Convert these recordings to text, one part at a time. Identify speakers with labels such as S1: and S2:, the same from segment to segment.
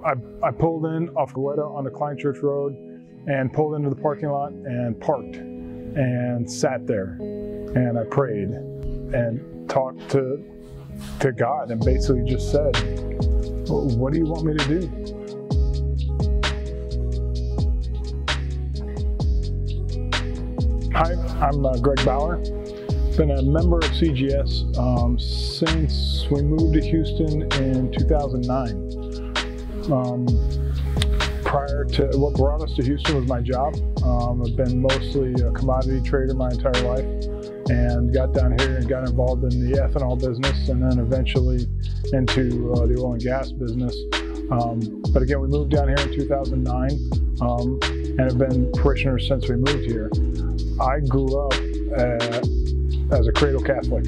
S1: I pulled in off Goeta on the Klein Church Road and pulled into the parking lot and parked and sat there, and I prayed and talked to God and basically just said, what do you want me to do? Hi, I'm Greg Bauer. Been a member of CGS since we moved to Houston in 2009. Prior to what brought us to Houston was my job. I've been mostly a commodity trader my entire life, and got down here and got involved in the ethanol business, and then eventually into the oil and gas business. But again, we moved down here in 2009 and have been parishioners since we moved here. I grew up as a cradle Catholic.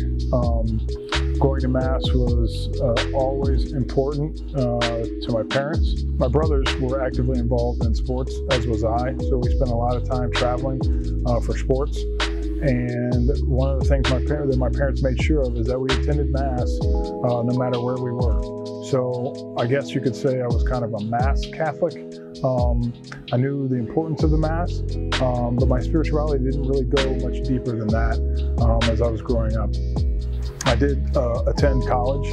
S1: Going to Mass was always important to my parents. My brothers were actively involved in sports, as was I, so we spent a lot of time traveling for sports. And one of the things that my parents made sure of is that we attended Mass no matter where we were. So I guess you could say I was kind of a Mass Catholic. I knew the importance of the Mass, but my spirituality didn't really go much deeper than that as I was growing up. I did attend college,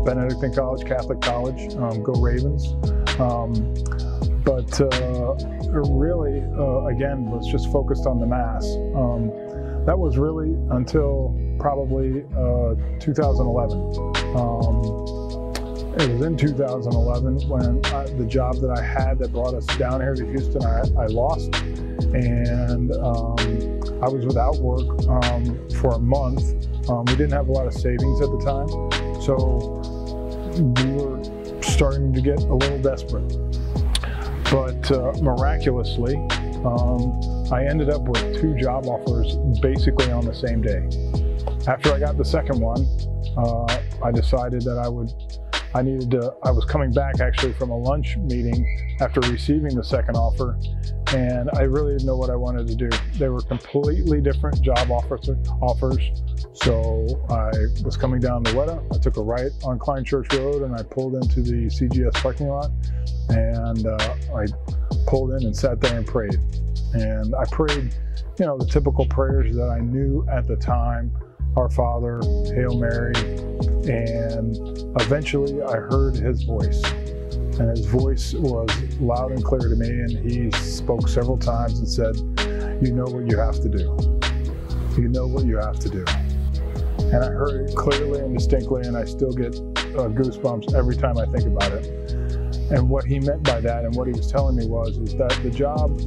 S1: Benedictine College, Catholic College, go Ravens. But really, again, was just focused on the Mass. That was really until probably 2011. It was in 2011 when the job that I had that brought us down here to Houston, I lost. And I was without work for a month. We didn't have a lot of savings at the time, so we were starting to get a little desperate. But miraculously, I ended up with 2 job offers basically on the same day. After I got the second one, I decided that I was coming back actually from a lunch meeting after receiving the second offer, and I really didn't know what I wanted to do. They were completely different job offers. So I was coming down the Goeta. I took a right on Klein Church Road and I pulled into the CGS parking lot, and I pulled in and sat there and prayed. And I prayed, you know, the typical prayers that I knew at the time: Our Father, Hail Mary, and eventually I heard his voice. And his voice was loud and clear to me, and he spoke several times and said, you know what you have to do. You know what you have to do. And I heard it clearly and distinctly, and I still get goosebumps every time I think about it. And what he meant by that, and what he was telling me is that the job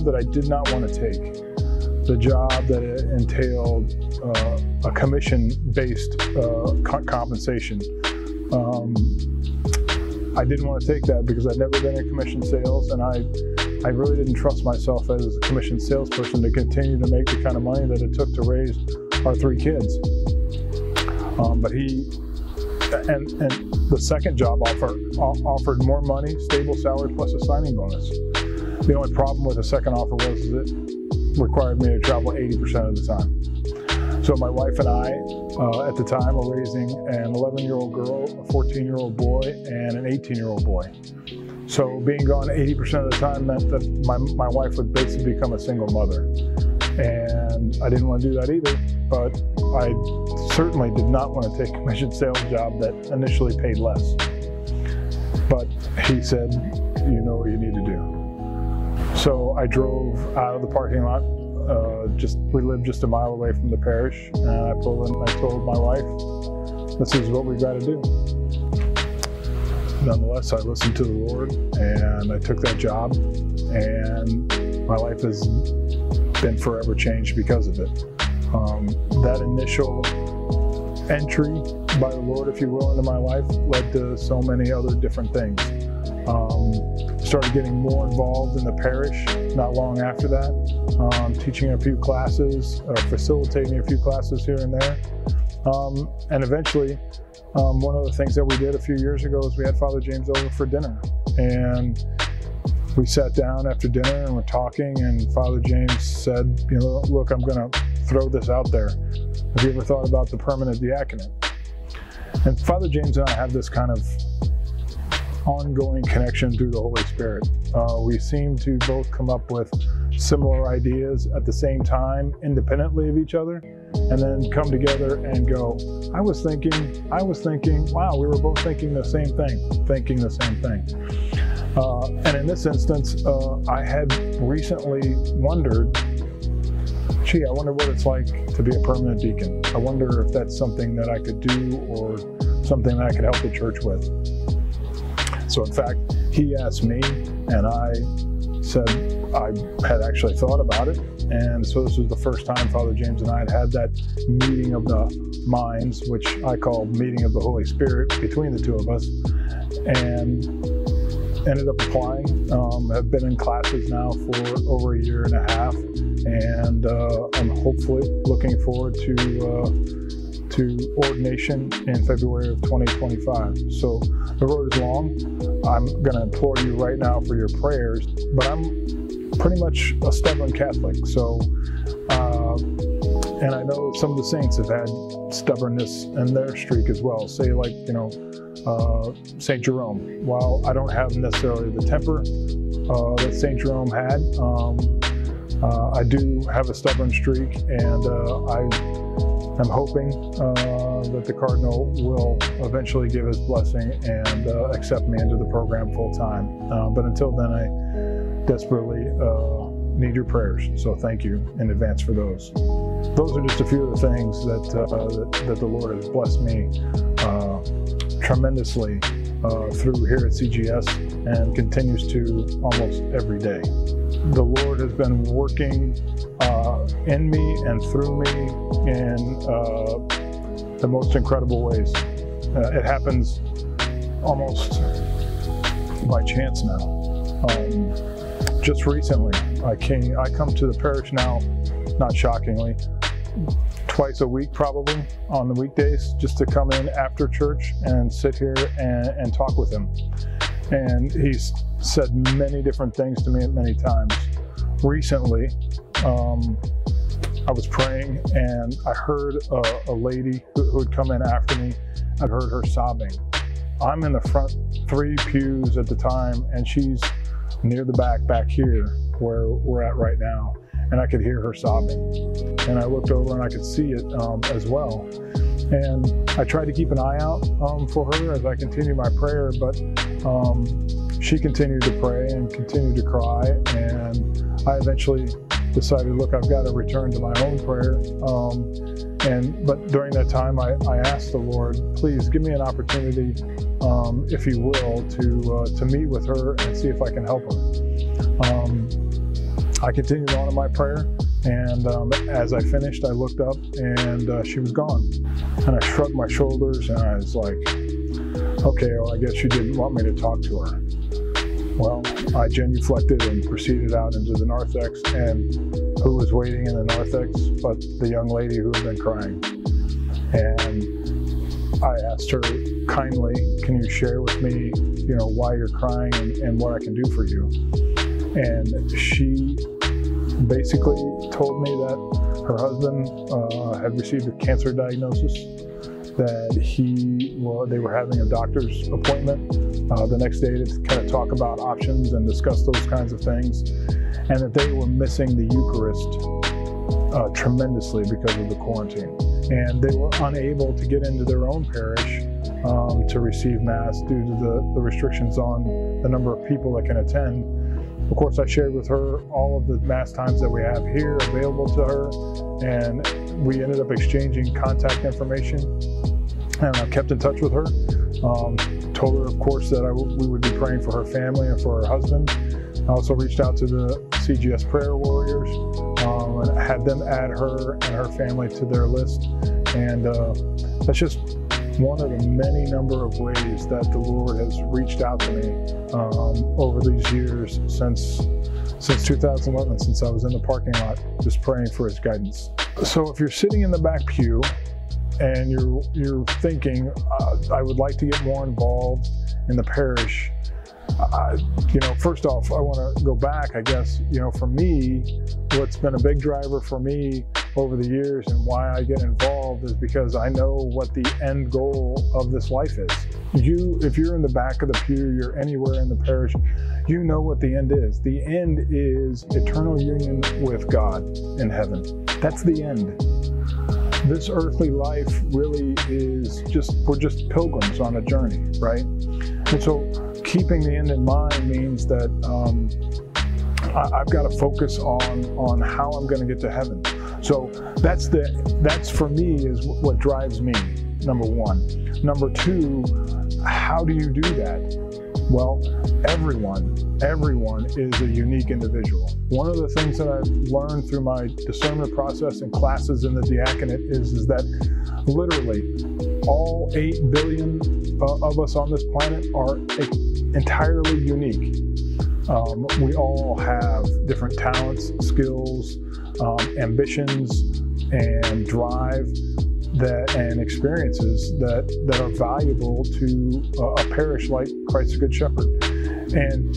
S1: that I did not want to take, the job that entailed a commission-based compensation, I didn't want to take that because I'd never been in commission sales, and I really didn't trust myself as a commission salesperson to continue to make the kind of money that it took to raise our 3 kids. But the second job offered more money, stable salary, plus a signing bonus. The only problem with the second offer was it required me to travel 80% of the time. So my wife and I, at the time, were raising an 11-year-old girl, a 14-year-old boy, and an 18-year-old boy. So being gone 80% of the time meant that my wife would basically become a single mother. And I didn't want to do that either, but I certainly did not want to take a commission sales job that initially paid less. But he said, you know what you need to do. So I drove out of the parking lot. We lived just a mile away from the parish, and I pulled in and I told my wife, this is what we've got to do. Nonetheless, I listened to the Lord, and I took that job, and my life has been forever changed because of it. That initial entry by the Lord, if you will, into my life led to so many other different things. Started getting more involved in the parish not long after that, teaching a few classes or facilitating a few classes here and there. And eventually, one of the things that we did a few years ago is we had Father James over for dinner. And we sat down after dinner and we're talking, and Father James said, you know, look, I'm going to throw this out there. Have you ever thought about the permanent diaconate? And Father James and I have this kind of ongoing connection through the Holy Spirit. We seem to both come up with similar ideas at the same time, independently of each other, and then come together and go, I was thinking, wow, we were both thinking the same thing. And in this instance, I had recently wondered, gee, I wonder what it's like to be a permanent deacon. I wonder if that's something that I could do or something that I could help the church with. So in fact, he asked me, and I said I had actually thought about it. And so this was the first time Father James and I had that meeting of the minds, which I call meeting of the Holy Spirit between the two of us, and ended up applying. I've been in classes now for over 1.5 years, and I'm hopefully looking forward to ordination in February of 2025. So the road is long. I'm going to implore you right now for your prayers, but I'm pretty much a stubborn Catholic. So, and I know some of the saints have had stubbornness in their streak as well. Say like, St. Jerome. While I don't have necessarily the temper that St. Jerome had, I do have a stubborn streak, and I'm hoping that the Cardinal will eventually give his blessing and accept me into the program full time. But until then, I desperately need your prayers. So thank you in advance for those. Those are just a few of the things that the Lord has blessed me tremendously through here at CGS, and continues to almost every day. The Lord has been working in me and through me in the most incredible ways. It happens almost by chance now. Just recently, I come to the parish now, not shockingly, twice a week probably on the weekdays, just to come in after church and sit here and talk with him. And he's said many different things to me at many times. Recently, I was praying and I heard a lady who had come in after me. I heard her sobbing. I'm in the front 3 pews at the time, and she's near the back here where we're at right now. And I could hear her sobbing. And I looked over and I could see it as well. And I tried to keep an eye out for her as I continued my prayer, but she continued to pray and continued to cry. And I eventually decided, look, I've got to return to my own prayer. But during that time, I asked the Lord, please give me an opportunity, if you will, to meet with her and see if I can help her. I continued on in my prayer, and as I finished, I looked up and she was gone. And I shrugged my shoulders and I was like, okay, well, I guess you didn't want me to talk to her. Well, I genuflected and proceeded out into the narthex, and who was waiting in the narthex but the young lady who had been crying. And I asked her kindly, can you share with me, why you're crying and what I can do for you? And she basically told me that her husband had received a cancer diagnosis, that they were having a doctor's appointment the next day to kind of talk about options and discuss those kinds of things, and that they were missing the Eucharist tremendously because of the quarantine. And they were unable to get into their own parish to receive Mass due to the restrictions on the number of people that can attend. Of course, I shared with her all of the Mass times that we have here available to her, and we ended up exchanging contact information, and I kept in touch with her. Told her, of course, that we would be praying for her family and for her husband. I also reached out to the CGS prayer warriors and had them add her and her family to their list. And that's just one of the many number of ways that the Lord has reached out to me over these years since 2011, since I was in the parking lot, just praying for His guidance. So if you're sitting in the back pew and you're thinking, I would like to get more involved in the parish, first off, I want to go back, I guess. For me, what's been a big driver for me over the years, and why I get involved is because I know what the end goal of this life is. If you're in the back of the pew, you're anywhere in the parish, you know what the end is. The end is eternal union with God in heaven. That's the end. This earthly life really is we're just pilgrims on a journey, right? And so keeping the end in mind means that I've got to focus on how I'm going to get to heaven. So that's for me is what drives me, number one. Number two, how do you do that? Well, everyone is a unique individual. One of the things that I've learned through my discernment process and classes in the diaconate is that literally all 8 billion of us on this planet are entirely unique. We all have different talents, skills, ambitions, and drive and experiences that are valuable to a parish like Christ the Good Shepherd. And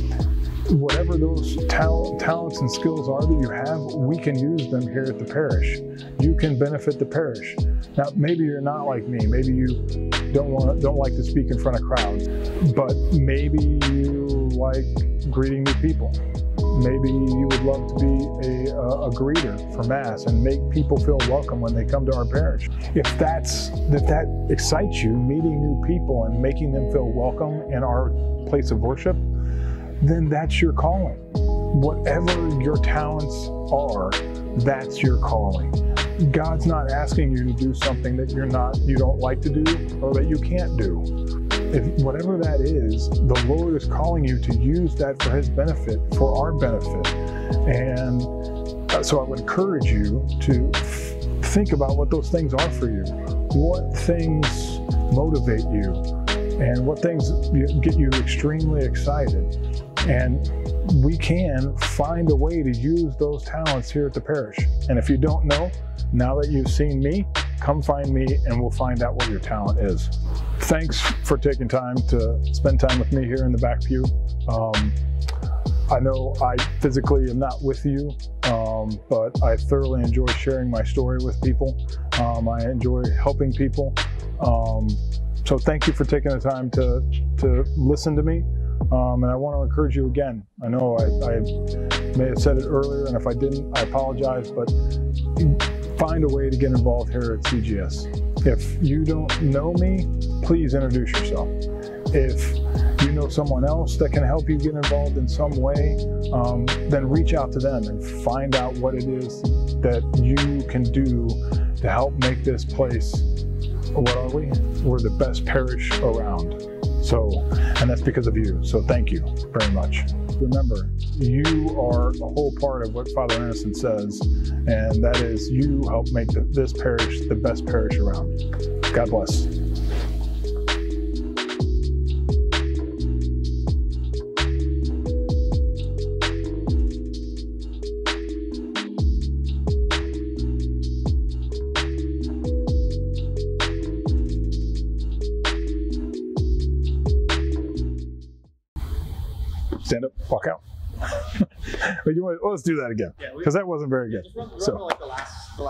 S1: whatever those talents and skills are that you have, we can use them here at the parish. You can benefit the parish. Now, maybe you're not like me. Maybe you don't like to speak in front of crowds, but maybe you like greeting new people. Maybe you would love to be a greeter for Mass and make people feel welcome when they come to our parish. If that excites you, meeting new people and making them feel welcome in our place of worship, then that's your calling. Whatever your talents are, that's your calling. God's not asking you to do something that you don't like to do or that you can't do. Whatever that is, the Lord is calling you to use that for His benefit, for our benefit. And so I would encourage you to think about what those things are for you. What things motivate you and what things get you extremely excited. And we can find a way to use those talents here at the parish. And if you don't know, now that you've seen me, come find me and we'll find out what your talent is. Thanks for taking time to spend time with me here in the back pew. I know I physically am not with you, but I thoroughly enjoy sharing my story with people. I enjoy helping people. So thank you for taking the time to listen to me. And I want to encourage you again. I know I may have said it earlier, and if I didn't, I apologize, but find a way to get involved here at CGS. If you don't know me, please introduce yourself. If you know someone else that can help you get involved in some way, then reach out to them and find out what it is that you can do to help make this place, what are we? We're the best parish around. And that's because of you. So thank you very much. Remember, you are a whole part of what Father Innocent says, and that is you help make this parish the best parish around. God bless. Stand up, walk out. Let's do that again, because that wasn't very good. So.